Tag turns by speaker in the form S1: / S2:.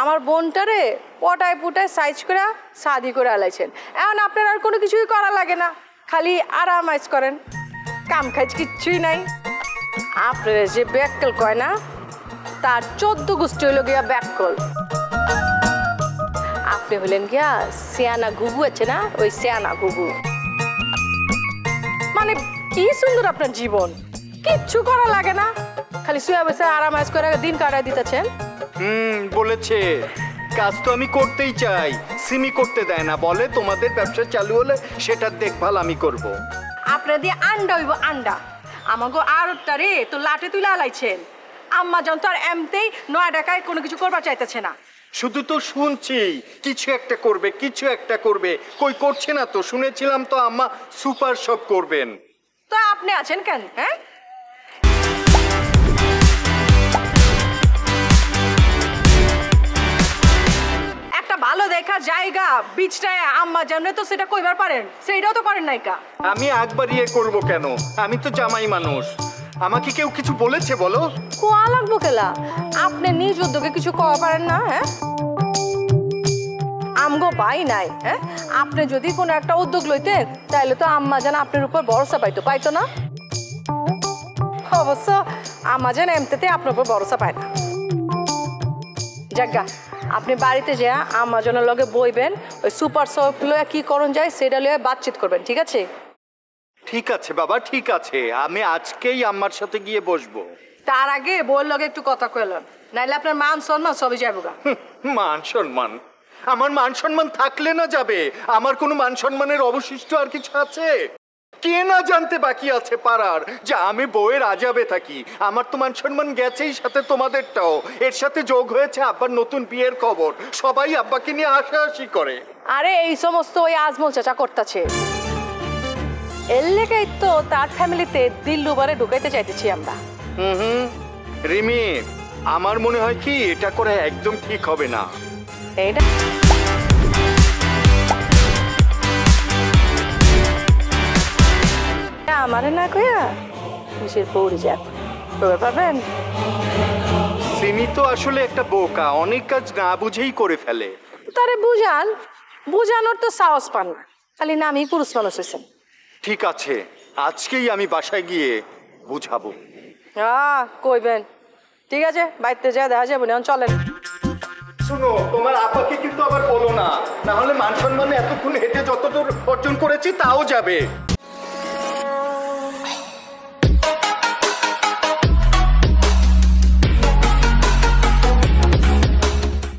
S1: আমার বোনটারে পটায় পুটায় সাইজ করে শাদি করে আলাইছেন। এখন আপনার আর কোনো কিছুই করা লাগে না, খালি আরামাইজ করেন, কাম কাজ কিচ্ছুই নাই। আপনার যে ব্যাককল কয় না, তার 14 গোষ্ঠী হইল গিয়া ব্যাককল। আপনি হলেন গিয়া সিয়ানা গুগু আছে না, ওই সিয়ানা গুগু। মানে কি সুন্দর আপনার জীবন, কিচ্ছু করা লাগে না, খালি শুয়ে বসে আরামাইজ করে দিন কাটায় দিতেছেন।
S2: বলেছে কাজ তো আমি করতেই চাই, সিমি করতে দেয় না, বলে তোমাদের ব্যবসা চালু হলে সেটার দেখভাল আমি করব।
S1: আপনার দিয়ে আন্ডা হইব আন্ডা, আমাকে আরটা রে তো লাটে তুলে আলাইছেন। আম্মা জন তো আর এমতেই 9 টাকায় কোনো কিছু করবার চাইতেছে না।
S2: শুধু তো শুনছি কিছু একটা করবে, কিছু একটা করবে, কই করছে না তো। শুনেছিলাম তো আম্মা সুপার শপ করবেন।
S1: তো আপনি আছেন কেন? হ্যাঁ, একটা ভালো দেখা জায়গা বিচটায় আম্মা জানে তো সেটা কইবার পারেন, সেইটাও তো করেন নাইকা।
S2: আমি একবার ইয়ে করবো কেন, আমি তো জামাই মানুষ। আমাকে কেউ কিছু বলেছে বলো?
S1: কোয়া লাগবো কেলা, আপনি নিজ উদ্যোগে কিছু কওয়া পারেন না? হ্যাঁ, আমগো ভাই নাই। হ্যাঁ, আপনি যদি কোনো একটা উদ্যোগ লইতেন তাহলে তো আম্মা জান আপনার উপর ভরসা পাইতো না। অবশ্য আম্মা জান এমনিতে আপনার উপর ভরসা পায় না। জাগা, আপনি বাড়িতে যা আম্মা জানের লগে বইবেন, ওই সুপার শপ লয়ে কি করণ যায় সেটা লয়ে বাতচিত করবেন, ঠিক আছে?
S2: ঠিক আছে বাবা, ঠিক আছে, আমি আজকেই আম্মার সাথে গিয়ে বসবো।
S1: তার আগে বউর লগে একটু কথা কইলেন, নাইলে আপনার মান সম্মান সবই যাবো গা।
S2: মান সম্মান? আমার মান সম্মান থাকলে না যাবে? আমার কোনো মান সম্মানের অবশিষ্ট আর কিছু আছে? কে না জানতে বাকি আছে পাড়ার যে আমি বউয়ের আজাবে থাকি? আমার তো মান সম্মান গেছেই, সাথে তোমাদেরটাও। এর সাথে যোগ হয়েছে আব্বার নতুন বিয়ের খবর, সবাই আব্বাকে নিয়ে হাসাহাসি করে।
S1: আরে এই সমস্ত ওই আজমল চাচা করতেছে, এর লেগেই তো তার ফ্যামিলিতে দিল্লুবারে ঢুকাইতে চাইতেছি আমরা।
S2: রিমি, আমার মনে হয় কি এটা করে একদম ঠিক হবে না।
S1: এইটা আমারে না কইয়া কিসের পৌড়ি যাক তবে পাবেন।
S2: সিমি তো আসলে একটা বোকা, অনেক কাজ না বুঝেই করে ফেলে।
S1: তারে বুঝানোর তো সাহস পান না, খালি নামই পুরুষ মানুষ হয়েছেন।
S2: ঠিক আছে, আজকেই আমি বাসায় গিয়ে বুঝাবো।
S1: কইবেন, ঠিক আছে, বাইতে যা দেখা যাবে না, চলেন।
S2: শুনো, তোমার আপাকে কিন্তু আবার বলো না, না হলে মান সম্মানে এতক্ষণ হেঁটে যতদূর অর্জন করেছি তাও যাবে।